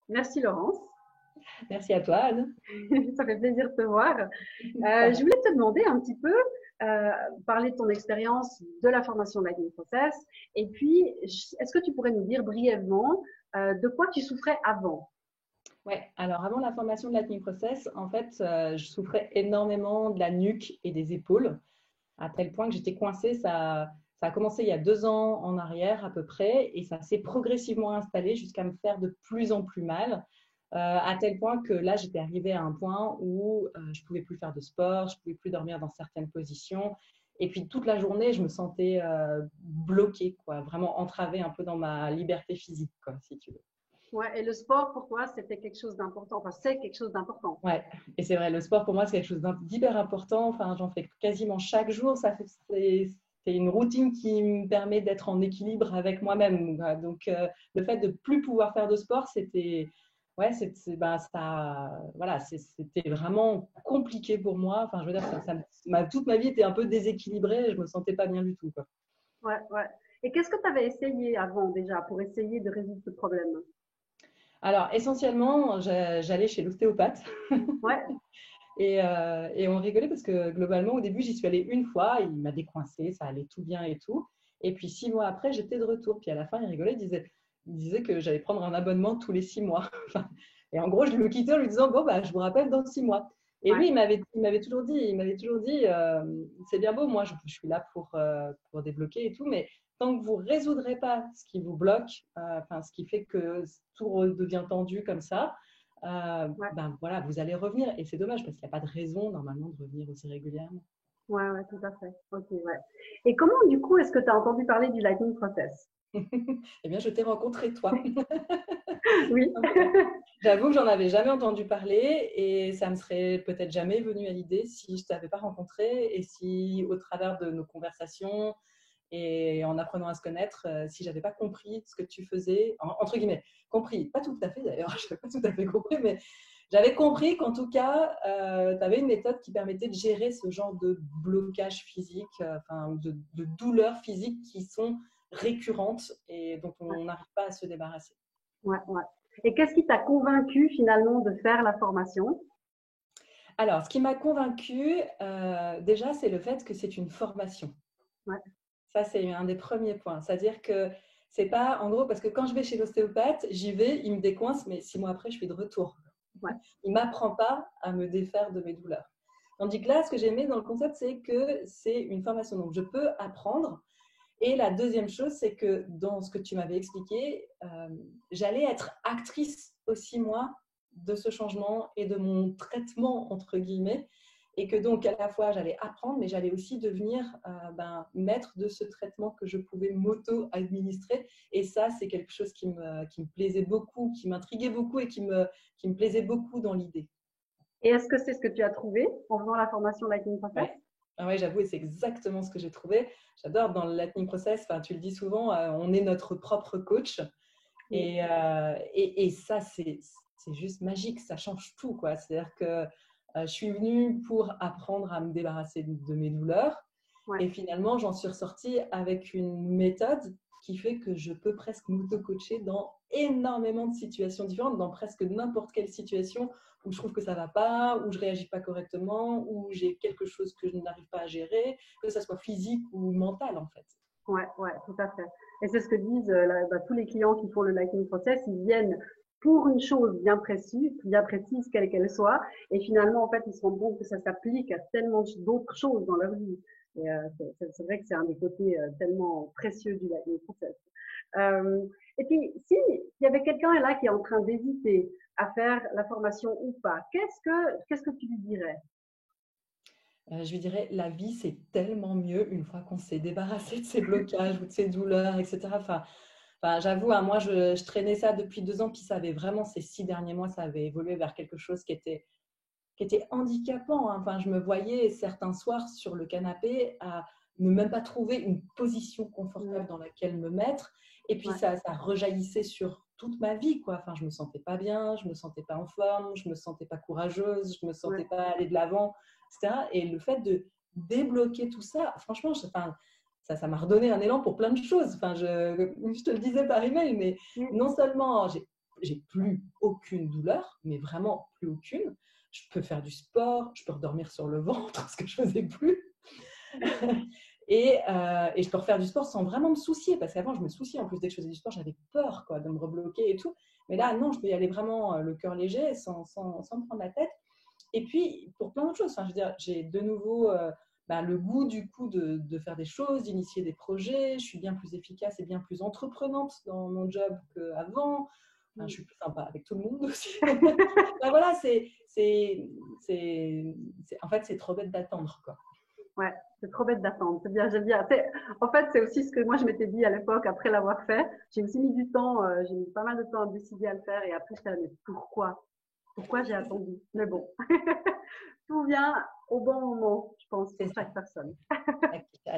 Merci Laurence, Merci à toi, Anne. ça fait plaisir de te voir. Je voulais te demander un petit peu, euh, parler de ton expérience de la formation de Lightning Process et puis est-ce que tu pourrais nous dire brièvement de quoi tu souffrais avant? Ouais, alors avant la formation de l'Atmi Process, en fait, je souffrais énormément de la nuque et des épaules, à tel point que j'étais coincée. Ça a commencé il y a 2 ans en arrière à peu près, et ça s'est progressivement installé jusqu'à me faire de plus en plus mal, à tel point que là, j'étais arrivée à un point où je ne pouvais plus faire de sport, je ne pouvais plus dormir dans certaines positions. Et puis toute la journée, je me sentais bloquée, quoi, vraiment entravée un peu dans ma liberté physique, quoi, si tu veux. Ouais, et le sport pour toi, c'était quelque chose d'important. Enfin, c'est quelque chose d'important. Ouais, et c'est vrai, le sport pour moi, c'est quelque chose d'hyper important. Enfin, j'en fais quasiment chaque jour. C'est une routine qui me permet d'être en équilibre avec moi-même. Donc, le fait de plus pouvoir faire de sport, ouais, ben, voilà, c'était vraiment compliqué pour moi. Enfin, je veux dire, toute ma vie était un peu déséquilibrée. Je me sentais pas bien du tout, quoi. Ouais, ouais. Et qu'est-ce que tu avais essayé avant déjà pour essayer de résoudre ce problème? Alors, essentiellement, j'allais chez l'ostéopathe. Ouais, Et on rigolait parce que globalement, au début, j'y suis allée une fois, il m'a décoincé, ça allait tout bien et tout. Et puis 6 mois après, j'étais de retour. Puis à la fin, il rigolait, il disait que j'allais prendre un abonnement tous les 6 mois. Et en gros, je le quittais en lui disant, bon, bah, je vous rappelle dans 6 mois. Et ouais, lui, il m'avait toujours dit, c'est bien beau, moi, je suis là pour débloquer et tout, mais tant que vous ne résoudrez pas ce qui vous bloque, enfin, ce qui fait que tout devient tendu comme ça, ouais, ben voilà, vous allez revenir. Et c'est dommage parce qu'il n'y a pas de raison normalement de revenir aussi régulièrement. ouais, ouais, tout à fait. Ok, ouais. Et comment, du coup, est-ce que tu as entendu parler du Lightning Process? Eh bien, je t'ai rencontré toi. Oui. J'avoue que j'en avais jamais entendu parler et ça me serait peut-être jamais venu à l'idée si je t'avais pas rencontré et si au travers de nos conversations et en apprenant à se connaître, si j'avais pas compris ce que tu faisais, entre guillemets, compris, pas tout à fait d'ailleurs, je n'avais pas tout à fait compris, mais j'avais compris qu'en tout cas, tu avais une méthode qui permettait de gérer ce genre de blocage physique, enfin, de douleurs physiques qui sont récurrentes et dont on n'arrive pas à se débarrasser. Ouais, ouais. Et qu'est-ce qui t'a convaincu finalement de faire la formation? Alors, ce qui m'a convaincue, déjà, c'est le fait que c'est une formation. Ouais, Ça, c'est un des premiers points. C'est-à-dire que c'est pas, en gros, parce que quand je vais chez l'ostéopathe, j'y vais, il me décoince, mais 6 mois après, je suis de retour. ouais, Il ne m'apprend pas à me défaire de mes douleurs. Tandis que là, ce que j'ai aimé dans le concept, c'est que c'est une formation. Donc, je peux apprendre. Et la deuxième chose, c'est que dans ce que tu m'avais expliqué, j'allais être actrice aussi, moi, de ce changement et de mon traitement, entre guillemets. Et que donc, à la fois, j'allais apprendre, mais j'allais aussi devenir maître de ce traitement que je pouvais m'auto-administrer. Et ça, c'est quelque chose qui me plaisait beaucoup, qui m'intriguait beaucoup et qui me plaisait beaucoup dans l'idée. et est-ce que c'est ce que tu as trouvé en faisant la formation Lightning Process? Ouais. Ah ouais, j'avoue, et c'est exactement ce que j'ai trouvé. J'adore dans le Lightning Process, tu le dis souvent, on est notre propre coach. Oui, Et ça, c'est juste magique, ça change tout, quoi. C'est-à-dire que je suis venue pour apprendre à me débarrasser de mes douleurs. ouais, Et finalement, j'en suis ressortie avec une méthode qui fait que je peux presque m'auto-coacher dans énormément de situations différentes, dans presque n'importe quelle situation où je trouve que ça ne va pas, où je ne réagis pas correctement, où j'ai quelque chose que je n'arrive pas à gérer, que ce soit physique ou mental, en fait. ouais, ouais, tout à fait. Et c'est ce que disent tous les clients qui font le Lightning Process, ils viennent pour une chose bien précise quelle qu'elle soit, et finalement, en fait, ils se rendent compte que ça s'applique à tellement d'autres choses dans leur vie. Et c'est vrai que c'est un des côtés tellement précieux du Lightning Process. Euh, et puis, si il y avait quelqu'un là qui est en train d'hésiter à faire la formation ou pas, qu'est-ce que tu lui dirais? Je lui dirais, la vie, c'est tellement mieux une fois qu'on s'est débarrassé de ces blocages ou de ces douleurs, etc. Enfin, j'avoue, hein, moi, je traînais ça depuis 2 ans, puis ça avait vraiment, ces 6 derniers mois, ça avait évolué vers quelque chose qui était handicapant, hein. Enfin, je me voyais certains soirs sur le canapé à ne même pas trouver une position confortable Ouais, dans laquelle me mettre. Et puis, ouais, ça rejaillissait sur toute ma vie, quoi. Enfin, je me sentais pas bien, je me sentais pas en forme, je me sentais pas courageuse, je me ouais. sentais pas aller de l'avant, etc. Et le fait de débloquer tout ça, franchement, enfin, ça m'a redonné un élan pour plein de choses. Enfin, je te le disais par email, mais Mm, non seulement j'ai j'ai plus aucune douleur, mais vraiment plus aucune. Je peux faire du sport, je peux redormir sur le ventre, ce que je faisais plus. Et je peux refaire du sport sans vraiment me soucier, parce qu'avant, je me souciais. En plus, dès que je faisais du sport, j'avais peur de me rebloquer et tout. Mais là, non, je peux y aller vraiment le cœur léger, sans me prendre la tête. Et puis, pour plein d'autres choses. Enfin, je veux dire, j'ai de nouveau le goût, du coup, de faire des choses, d'initier des projets. Je suis bien plus efficace et bien plus entreprenante dans mon job qu'avant. Enfin, je suis plus sympa avec tout le monde aussi. Ben voilà, en fait, c'est trop bête d'attendre, quoi. Ouais, c'est trop bête d'attendre. C'est bien, j'aime bien. En fait, c'est aussi ce que moi je m'étais dit à l'époque après l'avoir fait. J'ai aussi mis du temps, j'ai mis pas mal de temps à me décider à le faire et après je me mais pourquoi? Pourquoi j'ai attendu? Mais bon, tout vient au bon moment, je pense, pour chaque personne.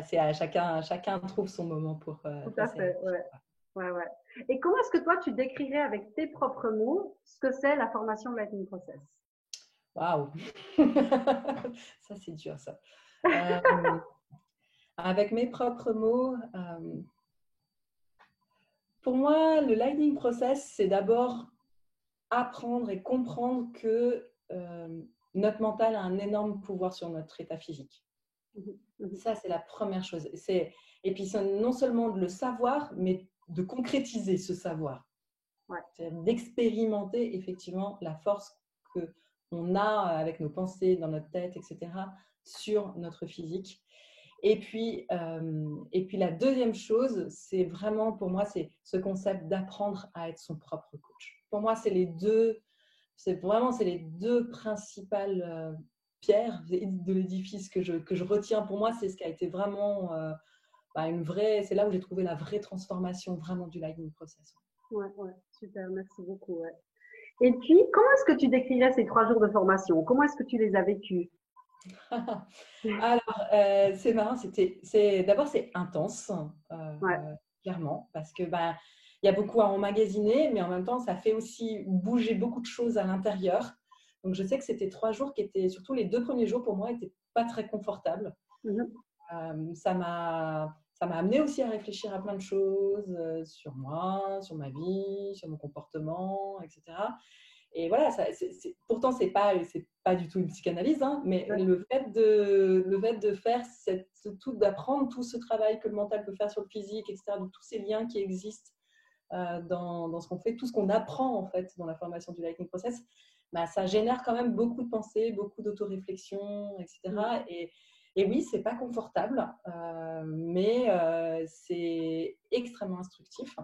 C'est à chacun trouve son moment pour Tout à passer. fait, ouais. Ouais, ouais. Et comment est-ce que toi tu décrirais avec tes propres mots ce que c'est la formation Lightning Process? Waouh, ça c'est dur ça. Avec mes propres mots, pour moi, le Lightning Process, c'est d'abord apprendre et comprendre que notre mental a un énorme pouvoir sur notre état physique. Ça, c'est la première chose. Et puis, c'est non seulement de le savoir, mais de concrétiser ce savoir. Ouais. C'est-à-dire d'expérimenter effectivement la force qu'on a avec nos pensées, dans notre tête, etc., sur notre physique. Et puis la deuxième chose, c'est vraiment, pour moi, c'est ce concept d'apprendre à être son propre coach. Pour moi, c'est les deux principales pierres de l'édifice que je retiens. Pour moi, c'est ce qui a été vraiment c'est là où j'ai trouvé la vraie transformation vraiment du Lightning Process. Ouais, ouais, super, merci beaucoup. Ouais. Et puis, comment est-ce que tu décrirais ces 3 jours de formation? Comment est-ce que tu les as vécus? Alors, c'est marrant, d'abord c'est intense, Ouais. clairement, parce que il y a beaucoup à emmagasiner, mais en même temps, ça fait aussi bouger beaucoup de choses à l'intérieur. Donc, je sais que c'était 3 jours qui étaient, surtout les 2 premiers jours pour moi, n'étaient pas très confortables. Ça m'a amené aussi à réfléchir à plein de choses sur moi, sur ma vie, sur mon comportement, etc. Et voilà, pourtant, c'est pas du tout une psychanalyse, hein, mais Ouais. le fait de faire d'apprendre tout ce travail que le mental peut faire sur le physique, etc., de tous ces liens qui existent dans ce qu'on fait, tout ce qu'on apprend en fait dans la formation du Lightning Process, ça génère quand même beaucoup de pensées, beaucoup d'autoréflexion, etc. Et oui, c'est pas confortable, mais c'est extrêmement instructif.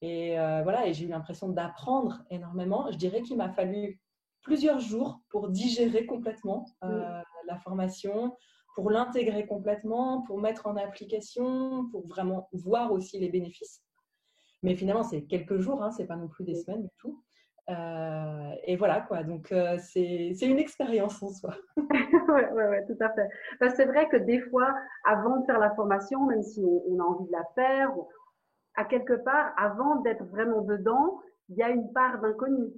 Et voilà, et j'ai eu l'impression d'apprendre énormément. Je dirais qu'il m'a fallu plusieurs jours pour digérer complètement la formation, pour l'intégrer complètement, pour mettre en application, pour vraiment voir aussi les bénéfices. Mais finalement, c'est quelques jours, hein, c'est pas non plus des semaines du tout. Et voilà quoi, donc c'est une expérience en soi. Ouais, tout à fait. C'est vrai que des fois, avant de faire la formation, même si on a envie de la faire, à quelque part, avant d'être vraiment dedans, il y a une part d'inconnu.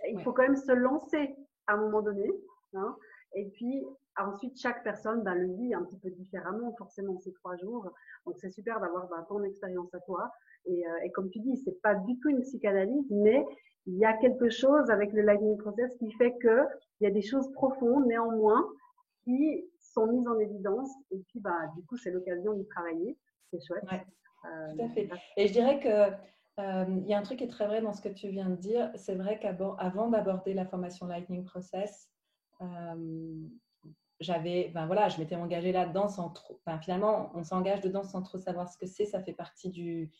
Il faut quand même se lancer à un moment donné. Hein, et puis, ensuite, chaque personne le vit un petit peu différemment, forcément, ces 3 jours. Donc, c'est super d'avoir ton expérience à toi. Et comme tu dis, c'est pas du tout une psychanalyse, mais il y a quelque chose avec le Lightning Process qui fait que il y a des choses profondes, néanmoins, qui sont mises en évidence. Et puis, du coup, c'est l'occasion d'y travailler. C'est chouette. Ouais, tout à fait. Et je dirais que il y a un truc qui est très vrai dans ce que tu viens de dire. C'est vrai qu'avant d'aborder la formation Lightning Process, je m'étais engagée là-dedans sans trop. Finalement, on s'engage dedans sans trop savoir ce que c'est. Ça fait partie du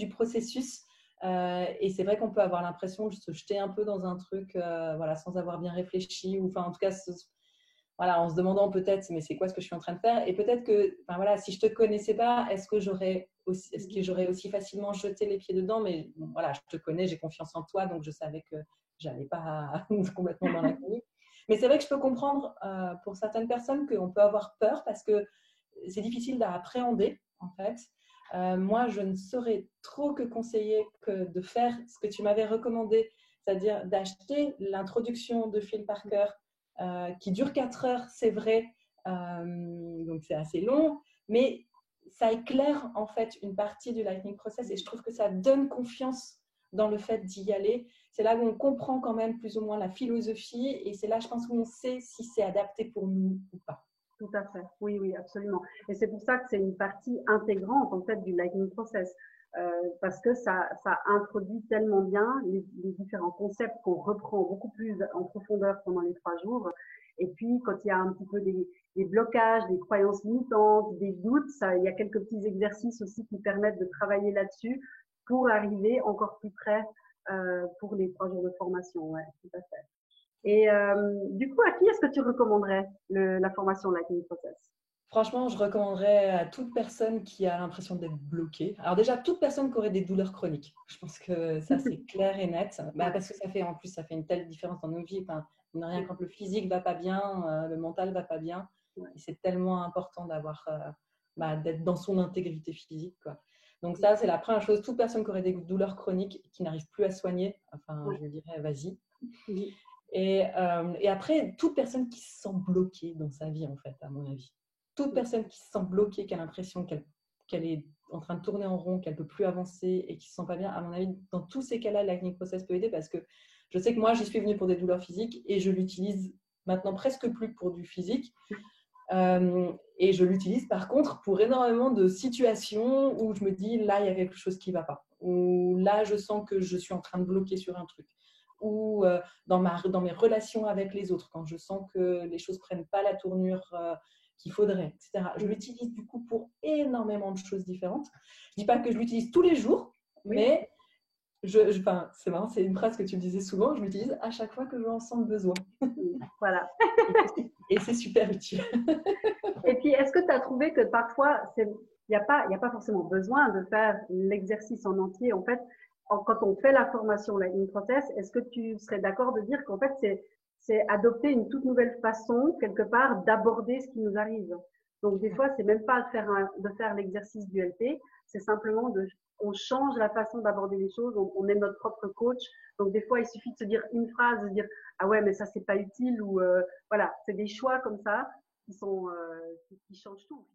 processus. Et c'est vrai qu'on peut avoir l'impression de se jeter un peu dans un truc, sans avoir bien réfléchi, ou en tout cas, en se demandant peut-être, mais c'est quoi ce que je suis en train de faire? Et peut-être que, si je te connaissais pas, est-ce que j'aurais aussi facilement jeté les pieds dedans? Mais bon, voilà, je te connais, j'ai confiance en toi, donc je savais que j'allais pas complètement dans l'inconnu. Mais c'est vrai que je peux comprendre pour certaines personnes qu'on peut avoir peur parce que c'est difficile à appréhender, en fait. Moi, je ne saurais trop que conseiller que de faire ce que tu m'avais recommandé, c'est-à-dire d'acheter l'introduction de Phil Parker qui dure 4 heures, c'est vrai, donc c'est assez long, mais ça éclaire en fait une partie du Lightning Process et je trouve que ça donne confiance dans le fait d'y aller. C'est là où on comprend quand même plus ou moins la philosophie et c'est là, je pense, où on sait si c'est adapté pour nous ou pas. Tout à fait. Oui, oui, absolument. Et c'est pour ça que c'est une partie intégrante, en fait, du Lightning Process. Parce que ça introduit tellement bien les différents concepts qu'on reprend beaucoup plus en profondeur pendant les 3 jours. Et puis, quand il y a un petit peu des blocages, des croyances limitantes, des doutes, il y a quelques petits exercices aussi qui permettent de travailler là-dessus pour arriver encore plus près pour les 3 jours de formation. Ouais, tout à fait. Et du coup, à qui est-ce que tu recommanderais la formation Lightning Process? Franchement, je recommanderais à toute personne qui a l'impression d'être bloquée. Alors déjà, toute personne qui aurait des douleurs chroniques. Je pense que ça, c'est clair et net. Bah, parce que ça fait, en plus, ça fait une telle différence dans nos vies. Enfin, rien quand le physique va pas bien, le mental va pas bien. Et c'est tellement important d'avoir, d'être dans son intégrité physique, quoi. Donc ça, c'est la première chose. Toute personne qui aurait des douleurs chroniques qui n'arrive plus à soigner, enfin, je dirais, vas-y. Et après, toute personne qui se sent bloquée dans sa vie, en fait, à mon avis. Toute personne qui se sent bloquée, qui a l'impression qu'elle est en train de tourner en rond, qu'elle ne peut plus avancer et qui ne se sent pas bien, à mon avis, dans tous ces cas-là, le Lightning Process peut aider parce que je sais que moi, j'y suis venue pour des douleurs physiques et je l'utilise maintenant presque plus pour du physique. Et je l'utilise par contre pour énormément de situations où je me dis là, il y a quelque chose qui ne va pas. Ou là, je sens que je suis en train de bloquer sur un truc. Ou dans mes relations avec les autres, quand je sens que les choses ne prennent pas la tournure qu'il faudrait, etc. Je l'utilise du coup pour énormément de choses différentes. Je ne dis pas que je l'utilise tous les jours, mais c'est marrant, c'est une phrase que tu me disais souvent, je l'utilise à chaque fois que j'en sens le besoin. Voilà. Et c'est super utile. Et puis, est-ce que tu as trouvé que parfois, il n'y a pas forcément besoin de faire l'exercice en entier. En fait, quand on fait la formation Lightning Process, est-ce que tu serais d'accord de dire qu'en fait, c'est adopter une toute nouvelle façon, quelque part, d'aborder ce qui nous arrive. Donc, des fois, c'est même pas de faire l'exercice du LP, c'est simplement on change la façon d'aborder les choses, on est notre propre coach. Donc, des fois, il suffit de se dire une phrase, de dire, ah ouais, mais ça, c'est pas utile, ou voilà, c'est des choix comme ça qui changent tout.